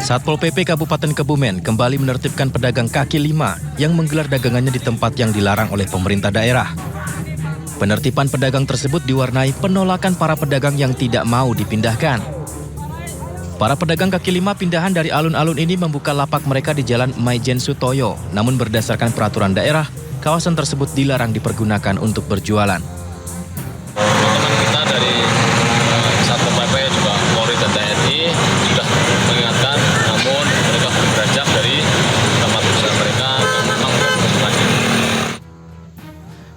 Satpol PP Kabupaten Kebumen kembali menertibkan pedagang kaki lima yang menggelar dagangannya di tempat yang dilarang oleh pemerintah daerah. Penertiban pedagang tersebut diwarnai penolakan para pedagang yang tidak mau dipindahkan. Para pedagang kaki lima pindahan dari alun-alun ini membuka lapak mereka di Jalan Maijen Sutoyo, namun berdasarkan peraturan daerah, kawasan tersebut dilarang dipergunakan untuk berjualan. Teman-teman kita dari Satpol PP juga Polri dan TNI sudah mengingatkan, namun mereka belum beranjak dari tempat usaha mereka yang memang berkelanjutan.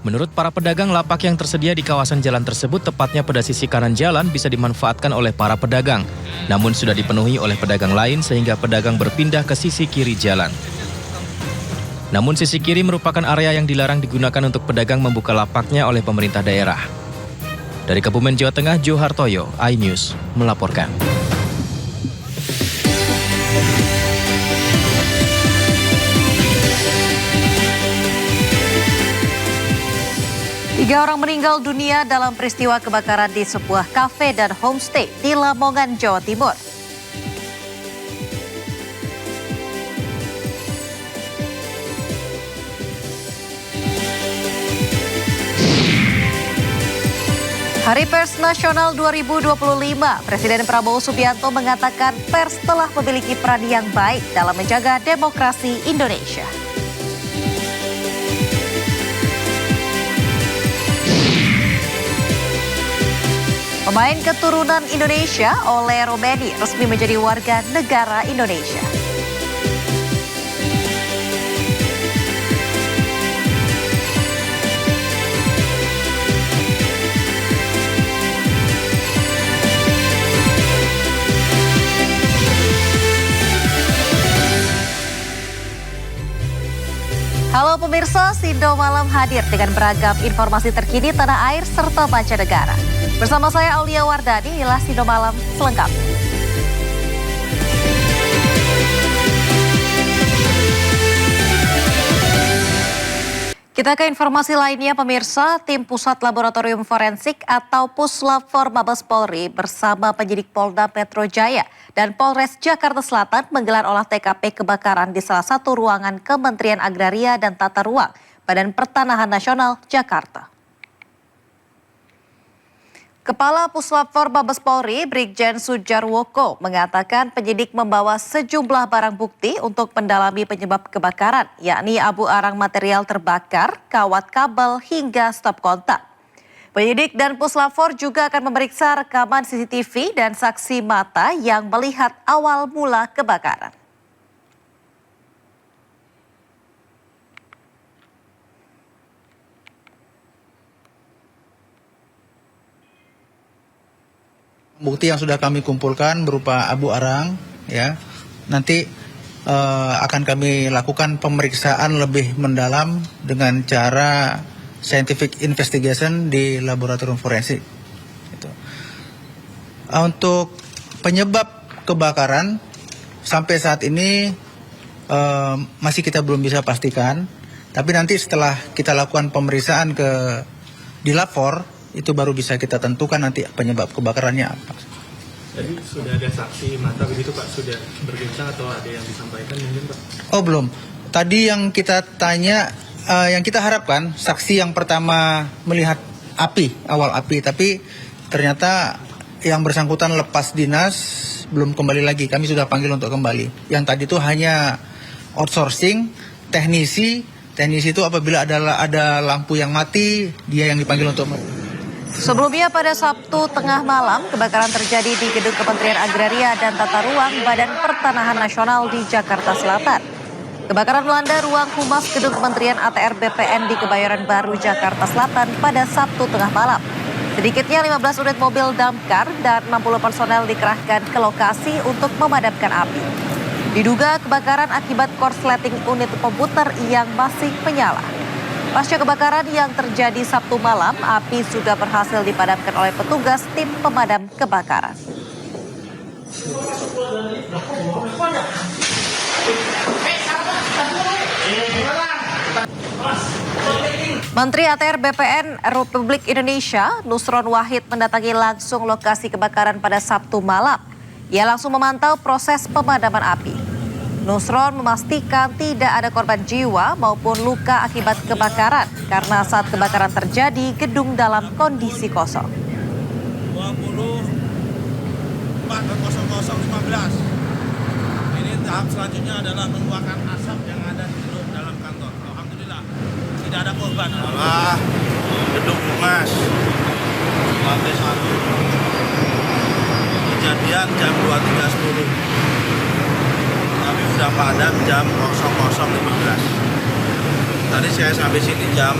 Menurut para pedagang, lapak yang tersedia di kawasan jalan tersebut tepatnya pada sisi kanan jalan bisa dimanfaatkan oleh para pedagang. Namun sudah dipenuhi oleh pedagang lain sehingga pedagang berpindah ke sisi kiri jalan. Namun sisi kiri merupakan area yang dilarang digunakan untuk pedagang membuka lapaknya oleh pemerintah daerah. Dari Kebumen, Jawa Tengah, Johartoyo, iNews melaporkan. Tiga orang meninggal dunia dalam peristiwa kebakaran di sebuah kafe dan homestay di Lamongan, Jawa Timur. Hari Pers Nasional 2025, Presiden Prabowo Subianto mengatakan pers telah memiliki peran yang baik dalam menjaga demokrasi Indonesia. Pemain keturunan Indonesia, Ole Romeni, resmi menjadi warga negara Indonesia. Halo pemirsa, Sindo Malam hadir dengan beragam informasi terkini tanah air serta mancanegara. Bersama saya Aulia Wardani, inilah Sindo Malam selengkapnya. Kita ke informasi lainnya pemirsa, tim Pusat Laboratorium Forensik atau Puslap-4 Mabes Polri bersama penyidik Polda Metro Jaya dan Polres Jakarta Selatan menggelar olah TKP kebakaran di salah satu ruangan Kementerian Agraria dan Tata Ruang, Badan Pertanahan Nasional, Jakarta. Kepala Puslap-4 Mabes Polri, Brigjen Sujarwoko, mengatakan penyidik membawa sejumlah barang bukti untuk mendalami penyebab kebakaran, yakni abu arang material terbakar, kawat kabel, hingga stop kontak. Penyidik dan Puslap-4 juga akan memeriksa rekaman CCTV dan saksi mata yang melihat awal mula kebakaran. Bukti yang sudah kami kumpulkan berupa abu arang, ya. Nanti akan kami lakukan pemeriksaan lebih mendalam dengan cara scientific investigation di laboratorium forensik. Gitu. Untuk penyebab kebakaran sampai saat ini masih kita belum bisa pastikan, tapi nanti setelah kita lakukan pemeriksaan di lapor, itu baru bisa kita tentukan nanti penyebab kebakarannya apa. Jadi sudah ada saksi mata begitu Pak, sudah berbincang atau ada yang disampaikan mungkin Pak? Oh belum. Tadi yang kita tanya, yang kita harapkan saksi yang pertama melihat awal api, tapi ternyata yang bersangkutan lepas dinas belum kembali lagi. Kami sudah panggil untuk kembali. Yang tadi itu hanya outsourcing, teknisi itu apabila ada lampu yang mati, dia yang dipanggil untuk Sebelumnya pada Sabtu tengah malam, kebakaran terjadi di Gedung Kementerian Agraria dan Tata Ruang Badan Pertanahan Nasional di Jakarta Selatan. Kebakaran melanda ruang humas Gedung Kementerian ATR BPN di Kebayoran Baru, Jakarta Selatan pada Sabtu tengah malam. Sedikitnya 15 unit mobil damkar dan 60 personel dikerahkan ke lokasi untuk memadamkan api. Diduga kebakaran akibat korsleting unit komputer yang masih menyala. Pasca kebakaran yang terjadi Sabtu malam, api sudah berhasil dipadamkan oleh petugas tim pemadam kebakaran. Menteri ATR BPN Republik Indonesia, Nusron Wahid mendatangi langsung lokasi kebakaran pada Sabtu malam. Ia langsung memantau proses pemadaman api. Nusron memastikan tidak ada korban jiwa maupun luka akibat kebakaran karena saat kebakaran terjadi gedung dalam kondisi kosong. 24.0015. Ini tahap selanjutnya adalah mengeluarkan asap yang ada di dalam kantor. Alhamdulillah tidak ada korban. Adalah gedung humas lantai 1. Kejadian jam 23.10. Tapi sudah padam jam 00.15. Tadi saya sampai sini jam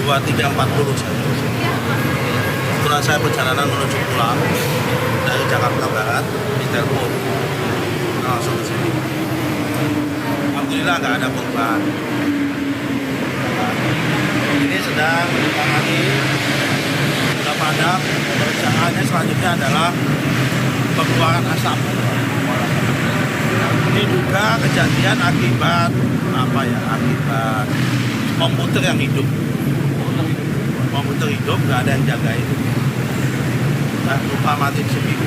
23.40. Setelah saya perjalanan menuju pulang dari Jakarta Barat di telepon langsung ke sini. Alhamdulillah nggak ada korban. Ini sedang ditangani, sudah padam. Perencanaannya selanjutnya adalah pengeluaran asap. Diduga kejadian akibat akibat komputer yang hidup. Komputer hidup nggak ada yang jagain. Nah, lupa mati seminggu.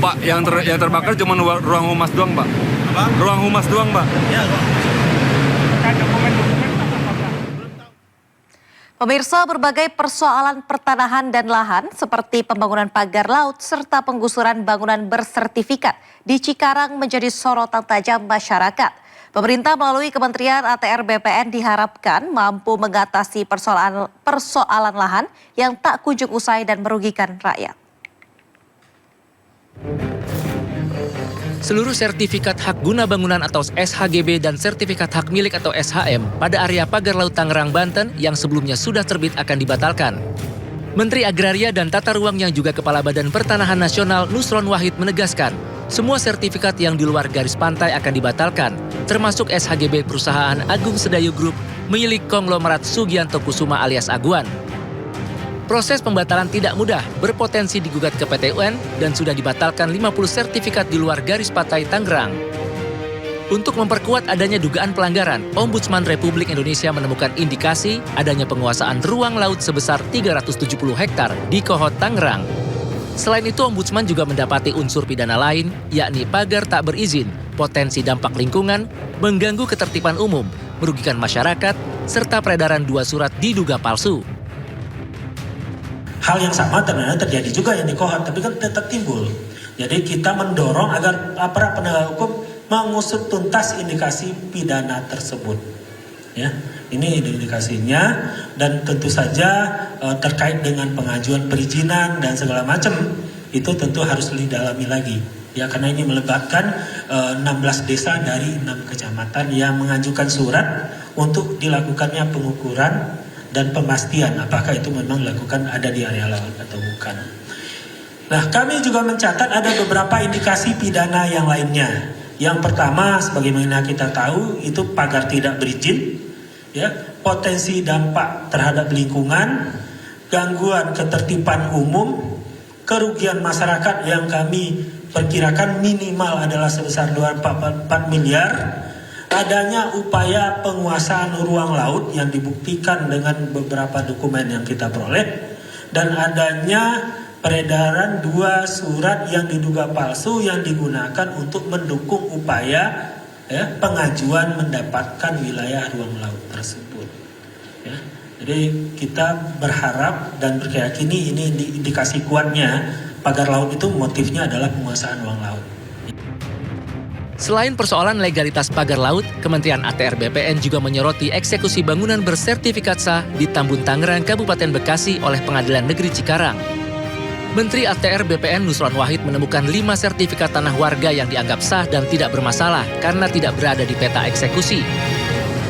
Pak, yang terbakar cuma ruang humas doang, Pak? Apa? Ruang humas doang, Pak? Ya, ruang humas. Pemirsa, berbagai persoalan pertanahan dan lahan seperti pembangunan pagar laut serta penggusuran bangunan bersertifikat di Cikarang menjadi sorotan tajam masyarakat. Pemerintah melalui Kementerian ATR BPN diharapkan mampu mengatasi persoalan lahan yang tak kunjung usai dan merugikan rakyat. Seluruh sertifikat hak guna bangunan atau SHGB dan sertifikat hak milik atau SHM pada area Pagar Laut Tangerang, Banten yang sebelumnya sudah terbit akan dibatalkan. Menteri Agraria dan Tata Ruang yang juga Kepala Badan Pertanahan Nasional Nusron Wahid menegaskan, semua sertifikat yang di luar garis pantai akan dibatalkan, termasuk SHGB perusahaan Agung Sedayu Group milik konglomerat Sugianto Kusuma alias Aguan. Proses pembatalan tidak mudah, berpotensi digugat ke PT UN dan sudah dibatalkan 50 sertifikat di luar garis pantai Tangerang. Untuk memperkuat adanya dugaan pelanggaran, Ombudsman Republik Indonesia menemukan indikasi adanya penguasaan ruang laut sebesar 370 hektar di Kohot Tangerang. Selain itu, Ombudsman juga mendapati unsur pidana lain, yakni pagar tak berizin, potensi dampak lingkungan, mengganggu ketertiban umum, merugikan masyarakat, serta peredaran 2 surat diduga palsu. Hal yang sama ternyata terjadi juga yang di Kohot, tapi kan tetap timbul. Jadi kita mendorong agar aparat penegak hukum mengusut tuntas indikasi pidana tersebut. Ya, ini indikasinya dan tentu saja terkait dengan pengajuan perizinan dan segala macam itu tentu harus didalami lagi. Ya, karena ini melibatkan 16 desa dari 6 kecamatan yang mengajukan surat untuk dilakukannya pengukuran dan pemastian apakah itu memang dilakukan ada di area laut atau bukan. Nah, kami juga mencatat ada beberapa indikasi pidana yang lainnya. Yang pertama, sebagaimana kita tahu, itu pagar tidak berizin, ya, potensi dampak terhadap lingkungan, gangguan ketertiban umum, kerugian masyarakat yang kami perkirakan minimal adalah sebesar 2,4 miliar. Adanya upaya penguasaan ruang laut yang dibuktikan dengan beberapa dokumen yang kita peroleh, dan adanya peredaran 2 surat yang diduga palsu yang digunakan untuk mendukung upaya pengajuan mendapatkan wilayah ruang laut tersebut. Ya, jadi kita berharap dan berkeyakinan ini indikasi kuatnya pagar laut itu motifnya adalah penguasaan ruang laut. Selain persoalan legalitas pagar laut, Kementerian ATR BPN juga menyoroti eksekusi bangunan bersertifikat sah di Tambun Tangerang, Kabupaten Bekasi oleh Pengadilan Negeri Cikarang. Menteri ATR BPN Nusron Wahid menemukan 5 sertifikat tanah warga yang dianggap sah dan tidak bermasalah karena tidak berada di peta eksekusi.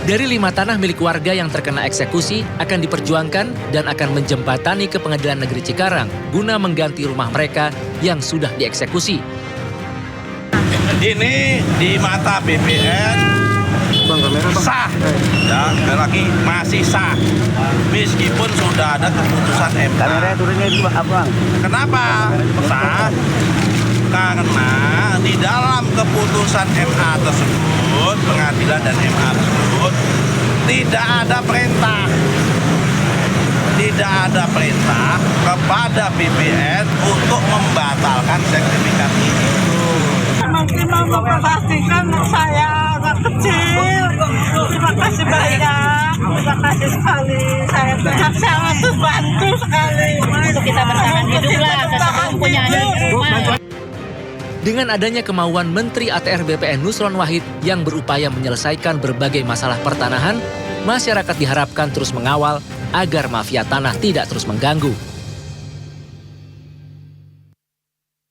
Dari 5 tanah milik warga yang terkena eksekusi akan diperjuangkan dan akan menjembatani ke Pengadilan Negeri Cikarang guna mengganti rumah mereka yang sudah dieksekusi. Ini di mata BPN sah, ya, sekali lagi masih sah, meskipun sudah ada keputusan MA. Kenapa sah? Karena di dalam keputusan MA tersebut, pengadilan dan MA tersebut Tidak ada perintah. Tidak ada perintah kepada BPN untuk membatalkan sertifikat itu. Mungkin mau memperhatikan saya anak kecil. Terima kasih banyak. Terima kasih sekali. Saya sangat terbantu sekali. Untuk kita bertahan hidup lah, kita punya rumah. Dengan adanya kemauan Menteri ATR BPN Nusron Wahid yang berupaya menyelesaikan berbagai masalah pertanahan, masyarakat diharapkan terus mengawal agar mafia tanah tidak terus mengganggu.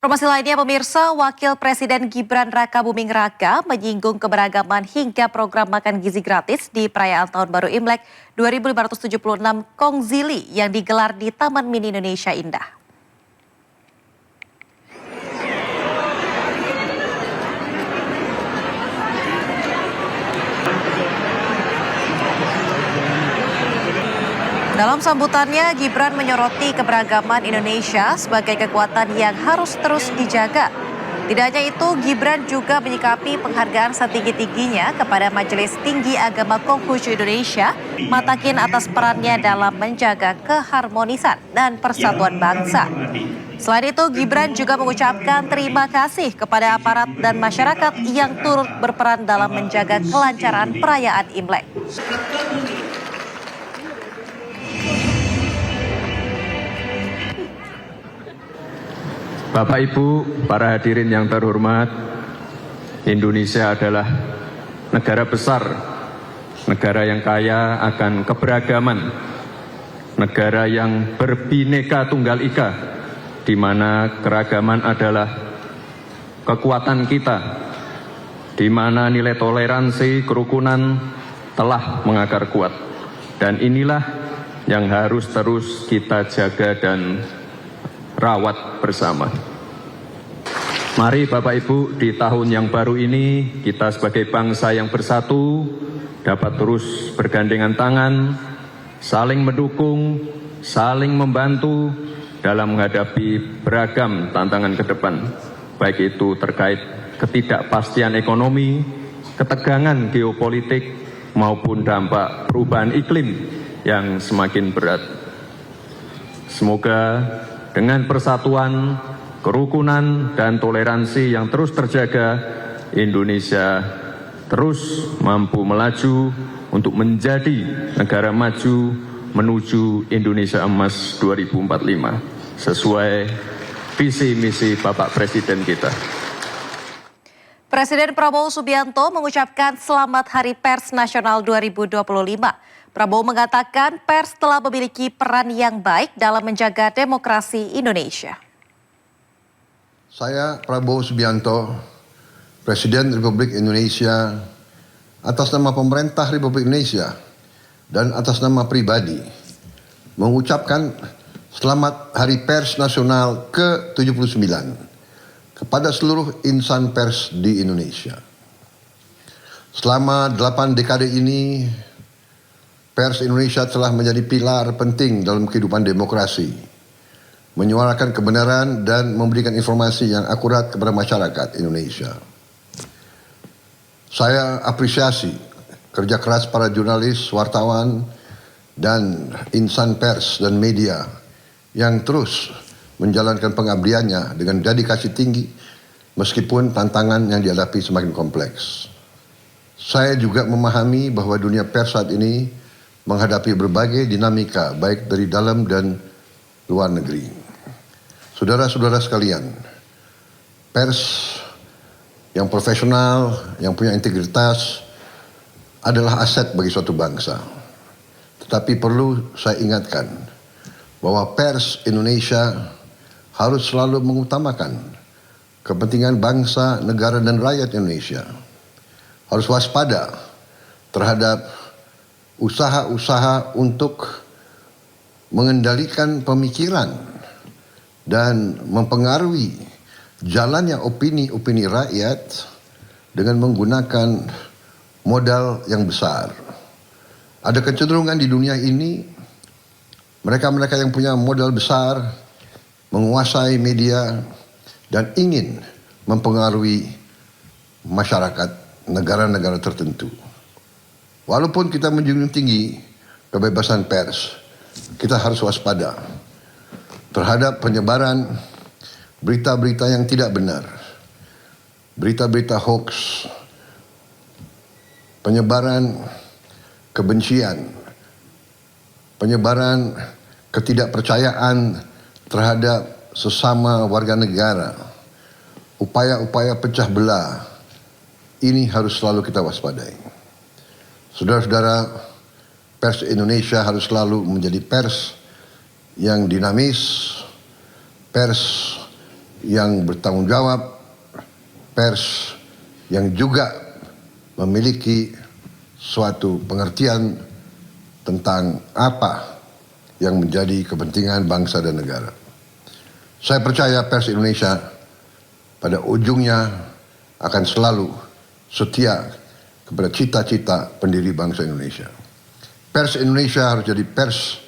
Informasi lainnya pemirsa, Wakil Presiden Gibran Rakabuming Raka menyinggung keberagaman hingga program makan gizi gratis di perayaan Tahun Baru Imlek 2576 Kongzili yang digelar di Taman Mini Indonesia Indah. Dalam sambutannya, Gibran menyoroti keberagaman Indonesia sebagai kekuatan yang harus terus dijaga. Tidak hanya itu, Gibran juga menyikapi penghargaan setinggi-tingginya kepada Majelis Tinggi Agama Konghucu Indonesia, Matakin atas perannya dalam menjaga keharmonisan dan persatuan bangsa. Selain itu, Gibran juga mengucapkan terima kasih kepada aparat dan masyarakat yang turut berperan dalam menjaga kelancaran perayaan Imlek. Bapak Ibu, para hadirin yang terhormat, Indonesia adalah negara besar, negara yang kaya akan keberagaman, negara yang berbineka tunggal ika, di mana keragaman adalah kekuatan kita, di mana nilai toleransi, kerukunan telah mengakar kuat. Dan inilah yang harus terus kita jaga dan rawat bersama. Mari Bapak Ibu, di tahun yang baru ini kita sebagai bangsa yang bersatu dapat terus bergandengan tangan, saling mendukung, saling membantu dalam menghadapi beragam tantangan ke depan, baik itu terkait ketidakpastian ekonomi, ketegangan geopolitik, maupun dampak perubahan iklim yang semakin berat. Semoga dengan persatuan, kerukunan, dan toleransi yang terus terjaga, Indonesia terus mampu melaju untuk menjadi negara maju menuju Indonesia Emas 2045, sesuai visi misi Bapak Presiden kita. Presiden Prabowo Subianto mengucapkan Selamat Hari Pers Nasional 2025. Prabowo mengatakan pers telah memiliki peran yang baik dalam menjaga demokrasi Indonesia. Saya Prabowo Subianto, Presiden Republik Indonesia, atas nama pemerintah Republik Indonesia dan atas nama pribadi, mengucapkan Selamat Hari Pers Nasional ke-79 kepada seluruh insan pers di Indonesia. Selama 8 dekade ini, pers Indonesia telah menjadi pilar penting dalam kehidupan demokrasi, menyuarakan kebenaran dan memberikan informasi yang akurat kepada masyarakat Indonesia. Saya apresiasi kerja keras para jurnalis, wartawan, dan insan pers dan media yang terus menjalankan pengabdiannya dengan dedikasi tinggi meskipun tantangan yang dihadapi semakin kompleks. Saya juga memahami bahwa dunia pers saat ini menghadapi berbagai dinamika baik dari dalam dan luar negeri. Saudara-saudara sekalian, pers yang profesional, yang punya integritas adalah aset bagi suatu bangsa. Tetapi perlu saya ingatkan bahwa pers Indonesia harus selalu mengutamakan kepentingan bangsa, negara, dan rakyat Indonesia. Harus waspada terhadap usaha-usaha untuk mengendalikan pemikiran dan mempengaruhi jalannya opini-opini rakyat dengan menggunakan modal yang besar. Ada kecenderungan di dunia ini, mereka-mereka yang punya modal besar menguasai media dan ingin mempengaruhi masyarakat negara-negara tertentu. walaupun kita menjunjung tinggi kebebasan pers, kita harus waspada terhadap penyebaran berita-berita yang tidak benar, berita-berita hoax, penyebaran kebencian, penyebaran ketidakpercayaan terhadap sesama warga negara, upaya-upaya pecah belah, ini harus selalu kita waspadai. Saudara-saudara, pers Indonesia harus selalu menjadi pers yang dinamis, pers yang bertanggung jawab, pers yang juga memiliki suatu pengertian tentang apa yang menjadi kepentingan bangsa dan negara. Saya percaya pers Indonesia pada ujungnya akan selalu setia kepada cita-cita pendiri bangsa Indonesia. Pers Indonesia harus jadi pers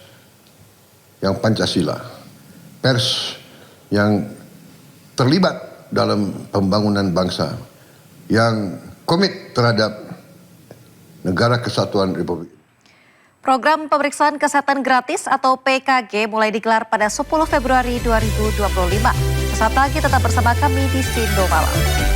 yang Pancasila, pers yang terlibat dalam pembangunan bangsa, yang komit terhadap Negara Kesatuan Republik. Program pemeriksaan kesehatan gratis atau PKG mulai digelar pada 10 Februari 2025. Sesaat lagi tetap bersama kami di Sindo Malam.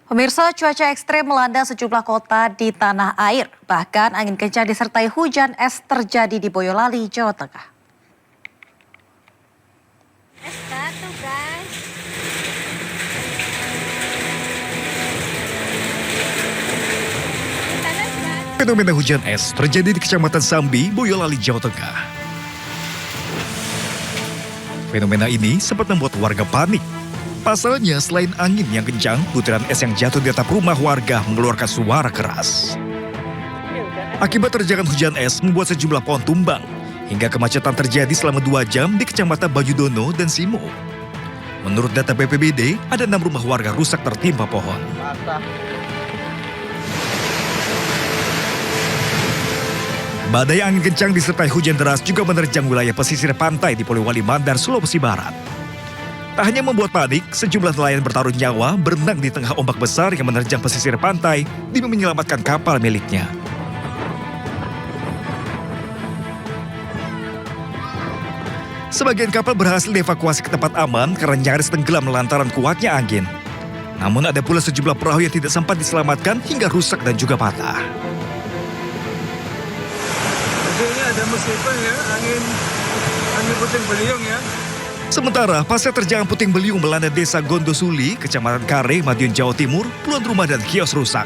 Pemirsa, cuaca ekstrem melanda sejumlah kota di tanah air. Bahkan angin kencang disertai hujan es terjadi di Boyolali, Jawa Tengah. Fenomena hujan es terjadi di Kecamatan Sambi, Boyolali, Jawa Tengah. Fenomena ini sempat membuat warga panik. Pasalnya, selain angin yang kencang, butiran es yang jatuh di atap rumah warga mengeluarkan suara keras. Akibat terjangan hujan es membuat sejumlah pohon tumbang, hingga kemacetan terjadi selama 2 jam di Kecamatan Bajudono dan Simo. Menurut data BPBD, ada 6 rumah warga rusak tertimpa pohon. Badai angin kencang disertai hujan deras juga menerjang wilayah pesisir pantai di Polewali Mandar, Sulawesi Barat. Tak hanya membuat panik, sejumlah nelayan bertaruh nyawa berenang di tengah ombak besar yang menerjang pesisir pantai demi menyelamatkan kapal miliknya. Sebagian kapal berhasil dievakuasi ke tempat aman karena nyaris tenggelam lantaran kuatnya angin. Namun ada pula sejumlah perahu yang tidak sempat diselamatkan hingga rusak dan juga patah. Ini ada musibah ya, angin puting beliung ya. Sementara, pasca terjangan puting beliung melanda desa Gondosuli, Kecamatan Kare, Madiun, Jawa Timur, puluhan rumah dan kios rusak.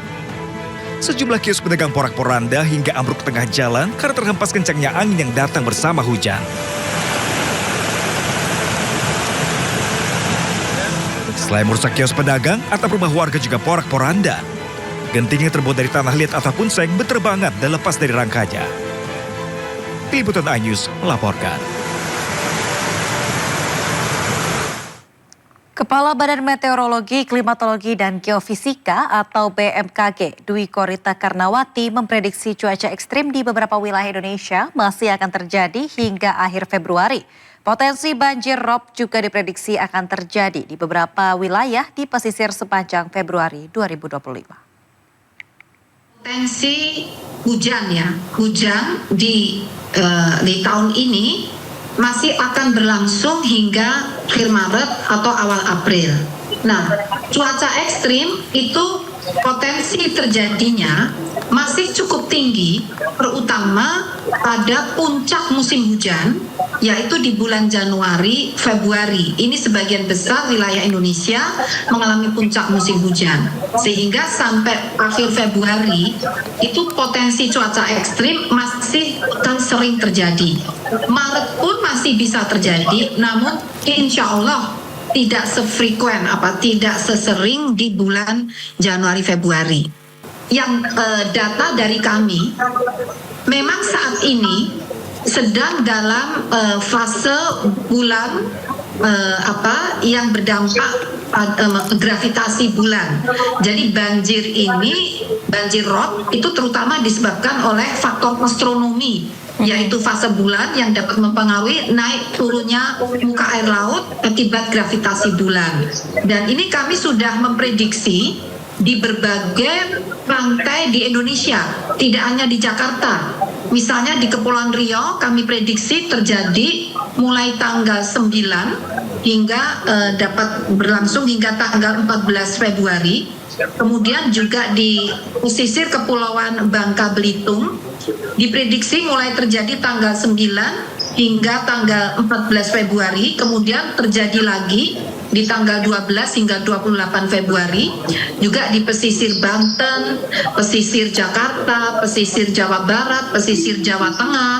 Sejumlah kios pedagang porak-poranda hingga ambruk tengah jalan karena terhempas kencangnya angin yang datang bersama hujan. Selain merusak kios pedagang, atap rumah warga juga porak-poranda. Genting yang terbuat dari tanah liat ataupun seng berterbangan dan lepas dari rangkanya. Tim Liputan iNews melaporkan. Kepala Badan Meteorologi, Klimatologi, dan Geofisika atau BMKG, Dwi Korita Karnawati memprediksi cuaca ekstrim di beberapa wilayah Indonesia masih akan terjadi hingga akhir Februari. Potensi banjir rob juga diprediksi akan terjadi di beberapa wilayah di pesisir sepanjang Februari 2025. Potensi hujan di tahun ini masih akan berlangsung hingga akhir Maret atau awal April. Nah, cuaca ekstrim itu potensi terjadinya masih cukup tinggi, terutama pada puncak musim hujan, yaitu di bulan Januari, Februari. Ini sebagian besar wilayah Indonesia mengalami puncak musim hujan. Sehingga sampai akhir Februari, itu potensi cuaca ekstrim masih akan sering terjadi. Maret pun masih bisa terjadi, namun insya Allah tidak sefrekuen, tidak sesering di bulan Januari, Februari. Yang data dari kami, memang saat ini sedang dalam fase bulan yang berdampak gravitasi bulan. Jadi banjir ini, banjir rob itu terutama disebabkan oleh faktor astronomi, yaitu fase bulan yang dapat mempengaruhi naik turunnya muka air laut akibat gravitasi bulan. Dan ini kami sudah memprediksi di berbagai pantai di Indonesia, tidak hanya di Jakarta. Misalnya di Kepulauan Riau kami prediksi terjadi mulai tanggal 9 hingga dapat berlangsung hingga tanggal 14 Februari. Kemudian juga di pesisir Kepulauan Bangka Belitung diprediksi mulai terjadi tanggal 9 hingga tanggal 14 Februari, kemudian terjadi lagi di tanggal 12 hingga 28 Februari, juga di pesisir Banten, pesisir Jakarta, pesisir Jawa Barat, pesisir Jawa Tengah,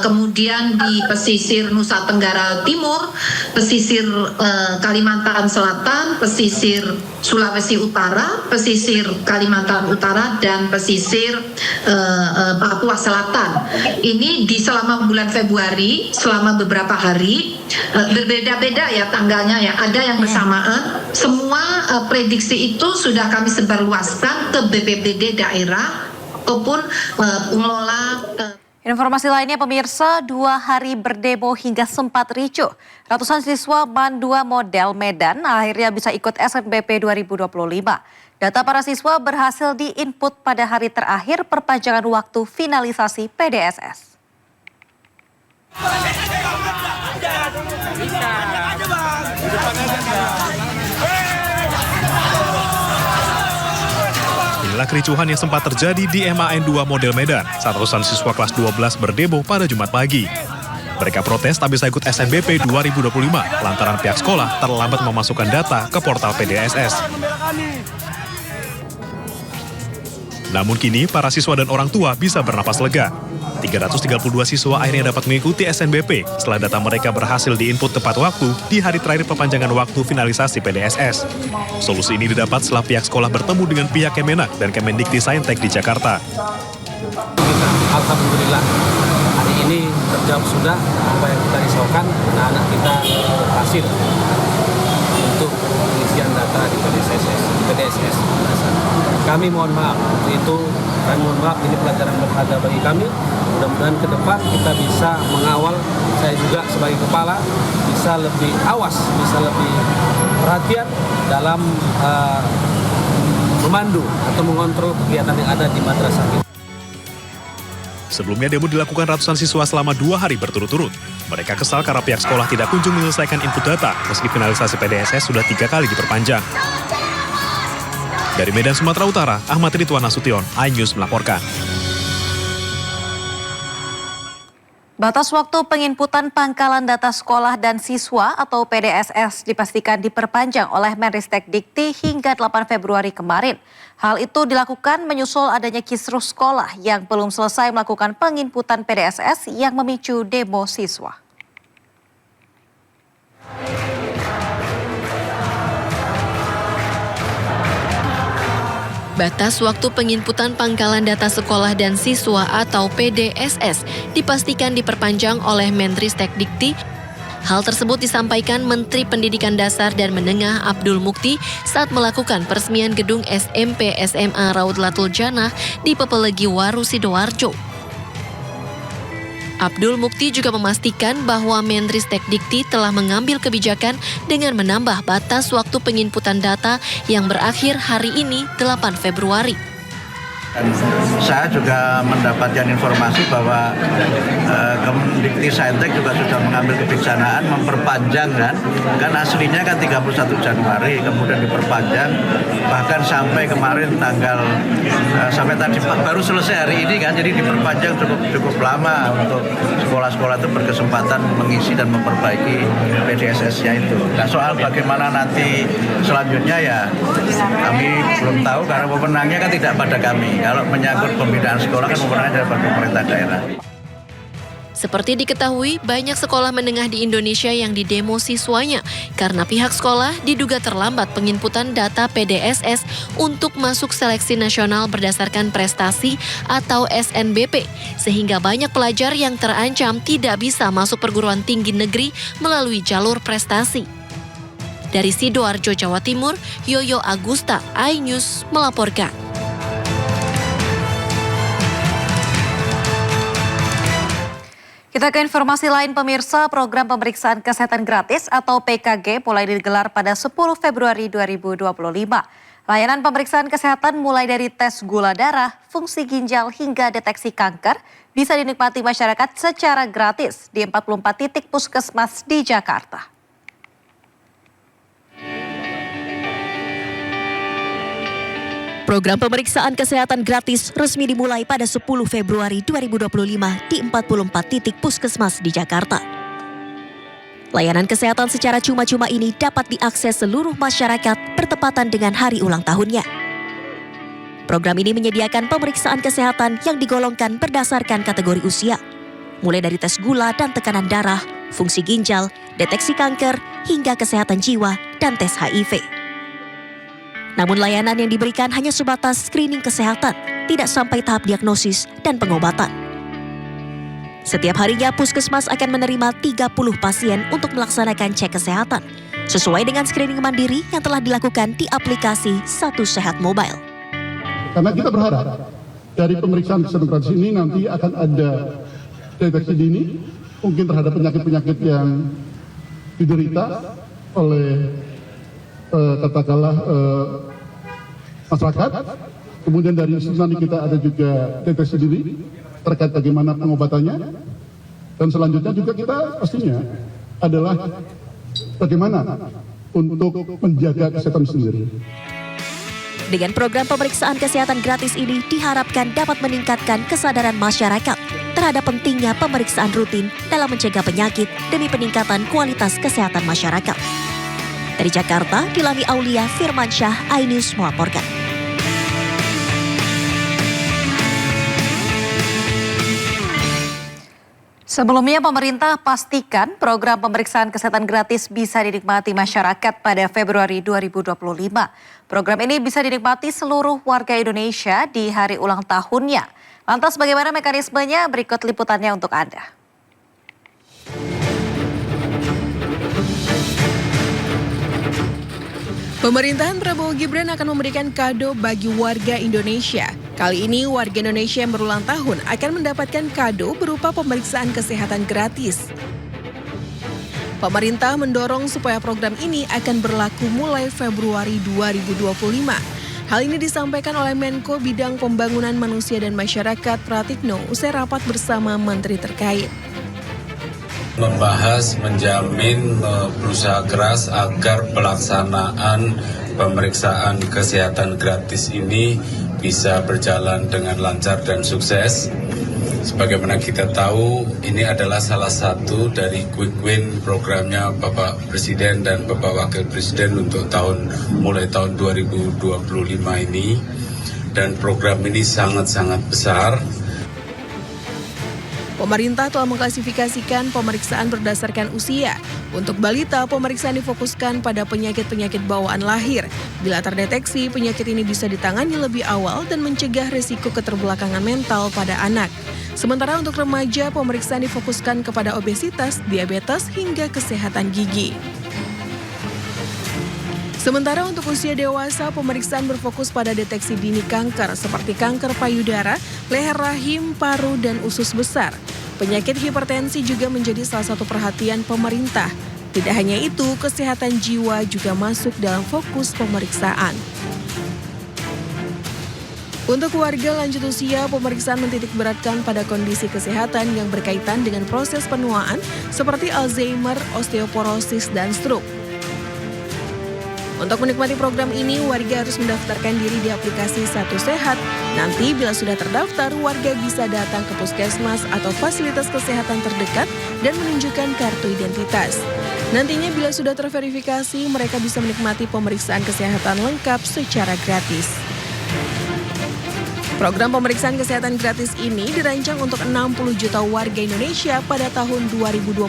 kemudian di pesisir Nusa Tenggara Timur, pesisir Kalimantan Selatan, pesisir Sulawesi Utara, pesisir Kalimantan Utara, dan pesisir Papua Selatan. Ini di selama bulan Februari, selama beberapa hari, berbeda-beda ya tanggalnya ya, ada yang bersamaan. Semua prediksi itu sudah kami sebarluaskan ke BPBD daerah ataupun pengelola. Informasi lainnya pemirsa, 2 hari berdemo hingga sempat ricuh. Ratusan siswa MAN 2 model Medan akhirnya bisa ikut SNBP 2025. Data para siswa berhasil diinput pada hari terakhir perpanjangan waktu finalisasi PDSS. Inilah kericuhan yang sempat terjadi di MAN 2 model Medan saat ratusan siswa kelas 12 berdemo pada Jumat pagi. Mereka protes tak bisa ikut SNBP 2025 lantaran pihak sekolah terlambat memasukkan data ke portal PDSS. Namun kini para siswa dan orang tua bisa bernapas lega. 332 siswa akhirnya dapat mengikuti SNBP setelah data mereka berhasil diinput tepat waktu di hari terakhir perpanjangan waktu finalisasi PDSS. Solusi ini didapat setelah pihak sekolah bertemu dengan pihak Kemenak dan Kemendikti-Saintek di Jakarta. Alhamdulillah hari ini terjawab sudah apa yang kita risaukan, anak-anak kita berhasil untuk pengisian data di PDSS. Kami mohon maaf, ini pelajaran berharga bagi kami. Mudah-mudahan ke depan kita bisa mengawal, saya juga sebagai kepala bisa lebih awas, bisa lebih perhatian dalam memandu atau mengontrol kegiatan yang ada di madrasah kita. Sebelumnya demo dilakukan ratusan siswa selama 2 hari berturut-turut. Mereka kesal karena pihak sekolah tidak kunjung menyelesaikan input data meski finalisasi PDSS sudah 3 kali diperpanjang. Dari Medan, Sumatera Utara, Ahmad Ridwan Nasution, iNews melaporkan. Batas waktu penginputan pangkalan data sekolah dan siswa atau PDSS dipastikan diperpanjang oleh Menristek Dikti hingga 8 Februari kemarin. Hal itu dilakukan menyusul adanya kisruh sekolah yang belum selesai melakukan penginputan PDSS yang memicu demo siswa. Batas waktu penginputan pangkalan data sekolah dan siswa atau PDSS dipastikan diperpanjang oleh Menristek Dikti. Hal tersebut disampaikan Menteri Pendidikan Dasar dan Menengah Abdul Mukti saat melakukan peresmian gedung SMP SMA Raudlatul Jannah di Pepelegi Waru, Sidoarjo. Abdul Mukti juga memastikan bahwa Menristek Dikti telah mengambil kebijakan dengan menambah batas waktu penginputan data yang berakhir hari ini 8 Februari. Dan saya juga mendapatkan informasi bahwa Kemendikti-Saintek juga sudah mengambil kebijaksanaan memperpanjang kan aslinya kan 31 Januari kemudian diperpanjang bahkan sampai kemarin sampai tadi baru selesai hari ini kan, jadi diperpanjang cukup lama untuk sekolah-sekolah itu berkesempatan mengisi dan memperbaiki PDSS-nya itu. Nah, soal bagaimana nanti selanjutnya ya kami belum tahu karena pemenangnya kan tidak pada kami. Kalau menyangkut pembinaan sekolah kan pemenangnya dari pemerintah daerah. Seperti diketahui, banyak sekolah menengah di Indonesia yang didemo siswanya karena pihak sekolah diduga terlambat penginputan data PDSS untuk masuk seleksi nasional berdasarkan prestasi atau SNBP, sehingga banyak pelajar yang terancam tidak bisa masuk perguruan tinggi negeri melalui jalur prestasi. Dari Sidoarjo, Jawa Timur, Yoyo Agusta, iNews melaporkan. Kita ke informasi lain pemirsa, program pemeriksaan kesehatan gratis atau PKG mulai digelar pada 10 Februari 2025. Layanan pemeriksaan kesehatan mulai dari tes gula darah, fungsi ginjal hingga deteksi kanker bisa dinikmati masyarakat secara gratis di 44 titik puskesmas di Jakarta. Program pemeriksaan kesehatan gratis resmi dimulai pada 10 Februari 2025 di 44 titik puskesmas di Jakarta. Layanan kesehatan secara cuma-cuma ini dapat diakses seluruh masyarakat bertepatan dengan hari ulang tahunnya. Program ini menyediakan pemeriksaan kesehatan yang digolongkan berdasarkan kategori usia, mulai dari tes gula dan tekanan darah, fungsi ginjal, deteksi kanker, hingga kesehatan jiwa dan tes HIV. Namun layanan yang diberikan hanya sebatas screening kesehatan, tidak sampai tahap diagnosis dan pengobatan. Setiap harinya puskesmas akan menerima 30 pasien untuk melaksanakan cek kesehatan, sesuai dengan screening mandiri yang telah dilakukan di aplikasi Satu Sehat Mobile. Karena kita berharap dari pemeriksaan kesehatan gratis ini nanti akan ada deteksi dini, mungkin terhadap penyakit-penyakit yang diderita oleh katakanlah masyarakat. Kemudian dari situ nanti kita ada juga deteksi dini terkait bagaimana pengobatannya, dan selanjutnya juga kita pastinya adalah bagaimana untuk menjaga kesehatan sendiri. Dengan program pemeriksaan kesehatan gratis ini diharapkan dapat meningkatkan kesadaran masyarakat terhadap pentingnya pemeriksaan rutin dalam mencegah penyakit demi peningkatan kualitas kesehatan masyarakat. Dari Jakarta, Dilani Aulia Firmansyah, iNews melaporkan. Sebelumnya pemerintah pastikan program pemeriksaan kesehatan gratis bisa dinikmati masyarakat pada Februari 2025. Program ini bisa dinikmati seluruh warga Indonesia di hari ulang tahunnya. Lantas bagaimana mekanismenya? Berikut liputannya untuk Anda. Pemerintahan Prabowo Gibran akan memberikan kado bagi warga Indonesia. Kali ini warga Indonesia yang berulang tahun akan mendapatkan kado berupa pemeriksaan kesehatan gratis. Pemerintah mendorong supaya program ini akan berlaku mulai Februari 2025. Hal ini disampaikan oleh Menko Bidang Pembangunan Manusia dan Masyarakat Pratikno usai rapat bersama menteri terkait. Membahas, menjamin, berusaha keras agar pelaksanaan pemeriksaan kesehatan gratis ini bisa berjalan dengan lancar dan sukses. Sebagaimana kita tahu, ini adalah salah satu dari quick win programnya Bapak Presiden dan Bapak Wakil Presiden untuk mulai tahun 2025 ini. Dan program ini sangat-sangat besar. Pemerintah telah mengklasifikasikan pemeriksaan berdasarkan usia. Untuk balita, pemeriksaan difokuskan pada penyakit-penyakit bawaan lahir. Bila terdeteksi, penyakit ini bisa ditangani lebih awal dan mencegah risiko keterbelakangan mental pada anak. Sementara untuk remaja, pemeriksaan difokuskan kepada obesitas, diabetes, hingga kesehatan gigi. Sementara untuk usia dewasa, pemeriksaan berfokus pada deteksi dini kanker seperti kanker payudara, leher rahim, paru, dan usus besar. Penyakit hipertensi juga menjadi salah satu perhatian pemerintah. Tidak hanya itu, kesehatan jiwa juga masuk dalam fokus pemeriksaan. Untuk warga lanjut usia, pemeriksaan mentitik beratkan pada kondisi kesehatan yang berkaitan dengan proses penuaan seperti Alzheimer, osteoporosis, dan stroke. Untuk menikmati program ini, warga harus mendaftarkan diri di aplikasi Satu Sehat. Nanti bila sudah terdaftar, warga bisa datang ke puskesmas atau fasilitas kesehatan terdekat dan menunjukkan kartu identitas. Nantinya bila sudah terverifikasi, mereka bisa menikmati pemeriksaan kesehatan lengkap secara gratis. Program pemeriksaan kesehatan gratis ini dirancang untuk 60 juta warga Indonesia pada tahun 2025.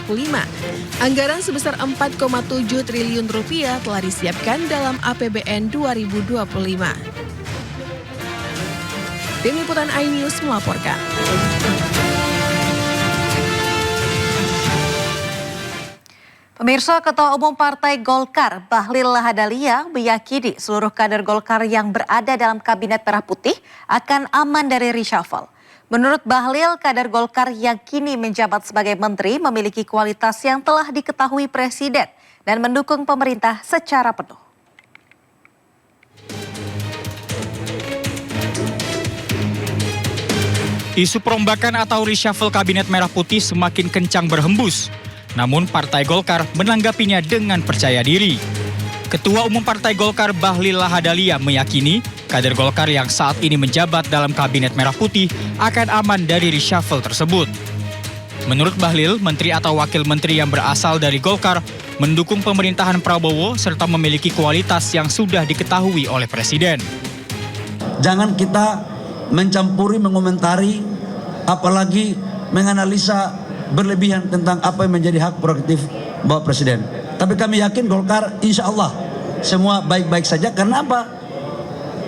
Anggaran sebesar 4,7 triliun rupiah telah disiapkan dalam APBN 2025. Tim Liputan iNews melaporkan. Pemirsa, Ketua Umum Partai Golkar Bahlil Lahadalia meyakini seluruh kader Golkar yang berada dalam Kabinet Merah Putih akan aman dari reshuffle. Menurut Bahlil, kader Golkar yang kini menjabat sebagai menteri memiliki kualitas yang telah diketahui Presiden dan mendukung pemerintah secara penuh. Isu perombakan atau reshuffle Kabinet Merah Putih semakin kencang berhembus. Namun Partai Golkar menanggapinya dengan percaya diri. Ketua Umum Partai Golkar Bahlil Lahadalia meyakini kader Golkar yang saat ini menjabat dalam Kabinet Merah Putih akan aman dari reshuffle tersebut. Menurut Bahlil, menteri atau wakil menteri yang berasal dari Golkar mendukung pemerintahan Prabowo serta memiliki kualitas yang sudah diketahui oleh Presiden. Jangan kita mencampuri, mengomentari, apalagi menganalisa berlebihan tentang apa yang menjadi hak prerogatif Bapak Presiden. Tapi kami yakin Golkar insya Allah semua baik-baik saja. Karena apa?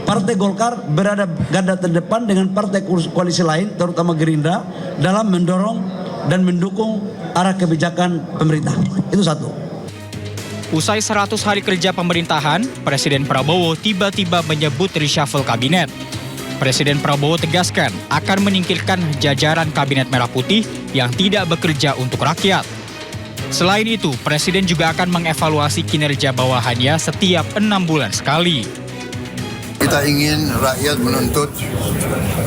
Partai Golkar berada garda terdepan dengan partai koalisi lain, terutama Gerindra, dalam mendorong dan mendukung arah kebijakan pemerintah. Itu satu. Usai 100 hari kerja pemerintahan, Presiden Prabowo tiba-tiba menyebut reshuffle kabinet. Presiden Prabowo tegaskan akan menyingkirkan jajaran Kabinet Merah Putih yang tidak bekerja untuk rakyat. Selain itu, Presiden juga akan mengevaluasi kinerja bawahannya setiap 6 bulan sekali. Kita ingin rakyat menuntut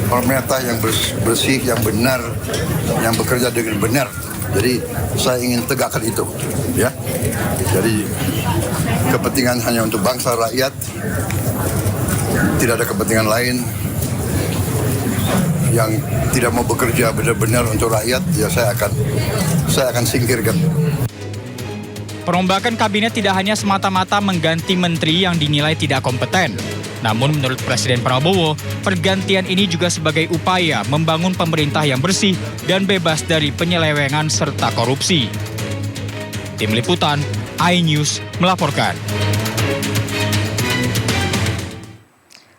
pemerintah yang bersih, yang benar, yang bekerja dengan benar. Jadi saya ingin tegakkan itu, ya. Jadi kepentingan hanya untuk bangsa rakyat, tidak ada kepentingan lain. Yang tidak mau bekerja benar-benar untuk rakyat, ya saya akan singkirkan. Perombakan kabinet tidak hanya semata-mata mengganti menteri yang dinilai tidak kompeten. Namun menurut Presiden Prabowo, pergantian ini juga sebagai upaya membangun pemerintah yang bersih dan bebas dari penyelewengan serta korupsi. Tim Liputan, iNews melaporkan.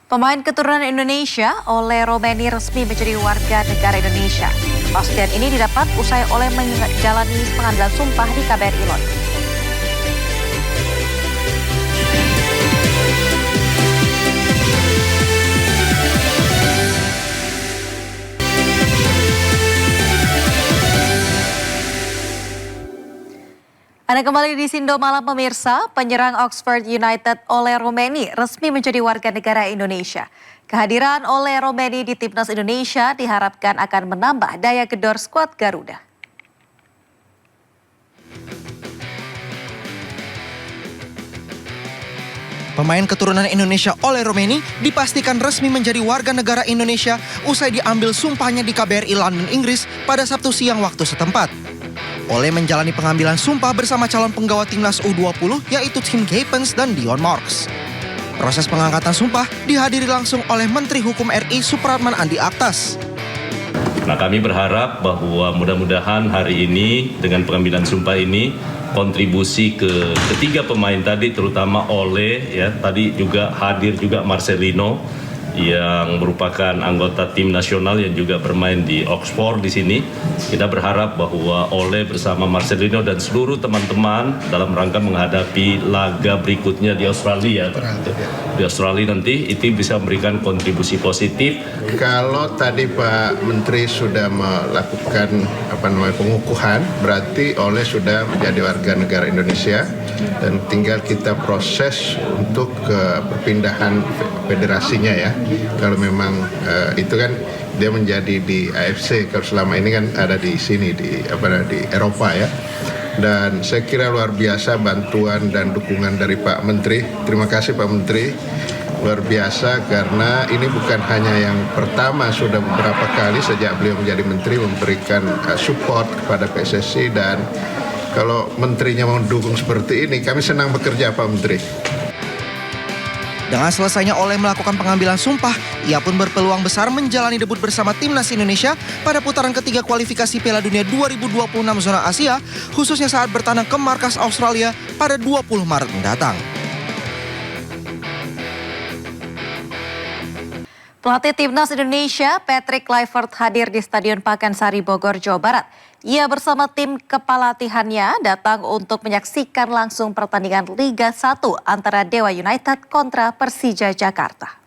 Pemain keturunan Indonesia, Ole Romeni resmi menjadi warga negara Indonesia. Kepastian ini didapat usai Ole menjalani pengadilan sumpah di KBRI London. Anda kembali di Sindo Malam pemirsa, penyerang Oxford United Ole Romeni resmi menjadi warga negara Indonesia. Kehadiran Ole Romeni di Timnas Indonesia diharapkan akan menambah daya gedor skuad Garuda. Pemain keturunan Indonesia Ole Romeni dipastikan resmi menjadi warga negara Indonesia usai diambil sumpahnya di KBRI London, Inggris pada Sabtu siang waktu setempat. Ole menjalani pengambilan sumpah bersama calon penggawa timnas U20 yaitu Tim Gapens dan Dion Marks. Proses pengangkatan sumpah dihadiri langsung oleh Menteri Hukum RI Supratman Andi Aktas. Nah, kami berharap bahwa mudah-mudahan hari ini dengan pengambilan sumpah ini kontribusi ke ketiga pemain tadi terutama Ole ya, tadi juga hadir juga Marcelino yang merupakan anggota tim nasional yang juga bermain di Oxford di sini. Kita berharap bahwa Ole bersama Marcelino dan seluruh teman-teman dalam rangka menghadapi laga berikutnya di Australia. Di Australia nanti itu bisa memberikan kontribusi positif. Kalau tadi Pak Menteri sudah melakukan pengukuhan, berarti Ole sudah menjadi warga negara Indonesia dan tinggal kita proses untuk perpindahan federasinya ya. Kalau memang itu kan dia menjadi di AFC, kalau selama ini kan ada di sini di Eropa ya. Dan saya kira luar biasa bantuan dan dukungan dari Pak Menteri. Terima kasih Pak Menteri, luar biasa karena ini bukan hanya yang pertama, sudah beberapa kali sejak beliau menjadi menteri memberikan support kepada PSSI, dan kalau menterinya mau dukung seperti ini, kami senang bekerja Pak Menteri. Dengan selesainya Ole melakukan pengambilan sumpah, ia pun berpeluang besar menjalani debut bersama Timnas Indonesia pada putaran ketiga kualifikasi Piala Dunia 2026 zona Asia, khususnya saat bertandang ke markas Australia pada 20 Maret mendatang. Pelatih Timnas Indonesia Patrick Kluivert hadir di Stadion Pakansari Bogor, Jawa Barat. Ia bersama tim kepelatihannya datang untuk menyaksikan langsung pertandingan Liga 1 antara Dewa United kontra Persija Jakarta.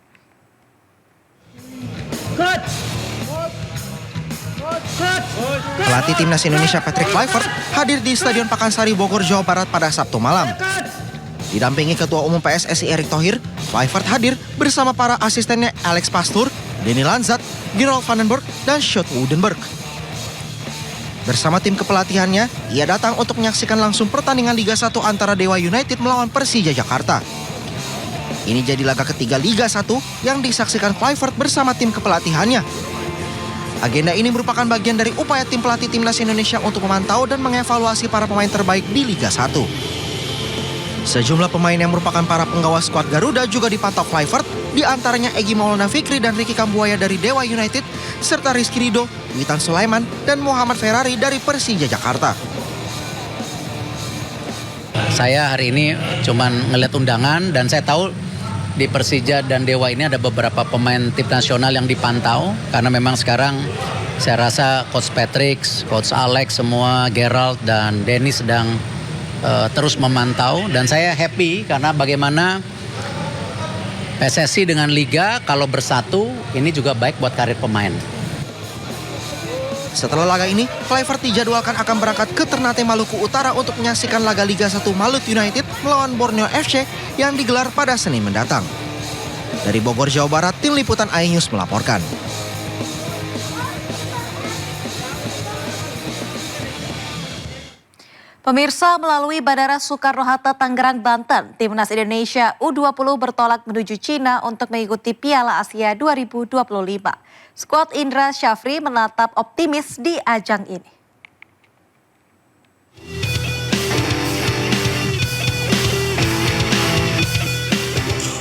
Pelatih Timnas Indonesia Patrick Kluivert hadir di Stadion Pakansari Bogor, Jawa Barat pada Sabtu malam. Didampingi Ketua Umum PSSI Erick Thohir, Kluivert hadir bersama para asistennya Alex Pastoor, Denny Lanzat, Gerald Vandenberg, dan Sjoerd Woudenberg. Bersama tim kepelatihannya, ia datang untuk menyaksikan langsung pertandingan Liga 1 antara Dewa United melawan Persija Jakarta. Ini jadi laga ketiga Liga 1 yang disaksikan Kluivert bersama tim kepelatihannya. Agenda ini merupakan bagian dari upaya tim pelatih Timnas Indonesia untuk memantau dan mengevaluasi para pemain terbaik di Liga 1. Sejumlah pemain yang merupakan para penggawa skuad Garuda juga dipantau Kluivert, di antaranya Egy Maulana Fikri dan Ricky Kambuaya dari Dewa United, serta Rizky Ridho, Witan Sulaiman, dan Muhammad Ferrari dari Persija Jakarta. Saya hari ini cuman ngeliat undangan dan saya tahu di Persija dan Dewa ini ada beberapa pemain tim nasional yang dipantau, karena memang sekarang saya rasa Coach Patrick, Coach Alex, semua Gerald dan Denny sedang terus memantau, dan saya happy karena bagaimana PSSI dengan Liga kalau bersatu ini juga baik buat karir pemain. Setelah laga ini, Kluivert dijadwalkan akan berangkat ke Ternate Maluku Utara untuk menyaksikan laga Liga 1 Malut United melawan Borneo FC yang digelar pada Senin mendatang. Dari Bogor, Jawa Barat, tim liputan iNews melaporkan. Pemirsa, melalui Bandara Soekarno-Hatta, Tangerang, Banten, Timnas Indonesia U20 bertolak menuju Cina untuk mengikuti Piala Asia 2025. Skuad Indra Syafri menatap optimis di ajang ini.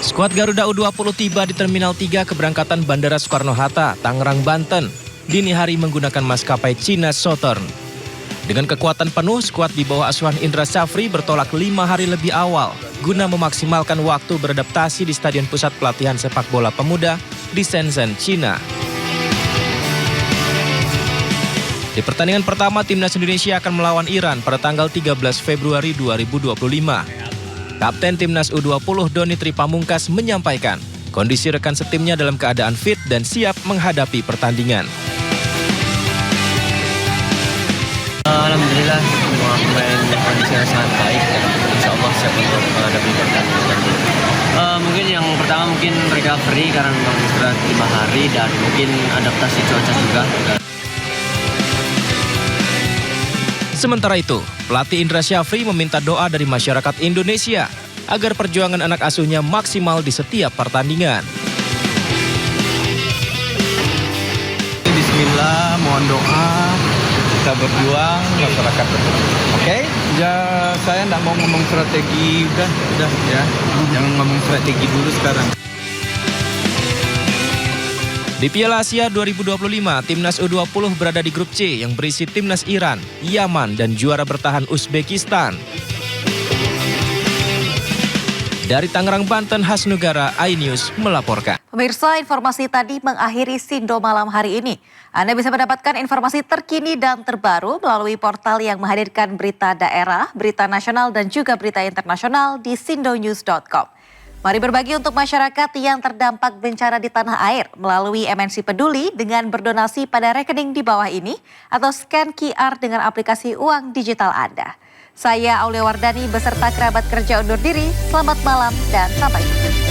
Skuad Garuda U20 tiba di Terminal 3 keberangkatan Bandara Soekarno-Hatta, Tangerang, Banten, dini hari menggunakan maskapai China Southern. Dengan kekuatan penuh, skuad di bawah asuhan Indra Syafri bertolak 5 hari lebih awal guna memaksimalkan waktu beradaptasi di Stadion Pusat Pelatihan Sepak Bola Pemuda di Shenzhen, China. Di pertandingan pertama, Timnas Indonesia akan melawan Iran pada tanggal 13 Februari 2025. Kapten Timnas U20 Doni Tripamungkas menyampaikan kondisi rekan setimnya dalam keadaan fit dan siap menghadapi pertandingan. Alhamdulillah semua pemain kondisinya sangat baik. Insya Allah siap untuk menghadapi pertandingan. Mungkin yang pertama mungkin recovery karena memang istirahat 5 hari dan mungkin adaptasi cuaca juga. Sementara itu, pelatih Indra Syafri meminta doa dari masyarakat Indonesia agar perjuangan anak asuhnya maksimal di setiap pertandingan. Bismillah, mohon doa. Kita berjuang, masyarakat berjuang. Oke? Ya, saya nggak mau ngomong strategi, udah ya. Jangan ngomong strategi dulu sekarang. Di Piala Asia 2025, Timnas U20 berada di grup C yang berisi Timnas Iran, Yaman, dan juara bertahan Uzbekistan. Dari Tangerang, Banten, Hasnugara, iNews melaporkan. Pemirsa, informasi tadi mengakhiri Sindo Malam hari ini. Anda bisa mendapatkan informasi terkini dan terbaru melalui portal yang menghadirkan berita daerah, berita nasional, dan juga berita internasional di sindonews.com. Mari berbagi untuk masyarakat yang terdampak bencana di tanah air melalui MNC Peduli dengan berdonasi pada rekening di bawah ini atau scan QR dengan aplikasi uang digital Anda. Saya Aulia Wardani beserta kerabat kerja undur diri. Selamat malam dan sampai jumpa.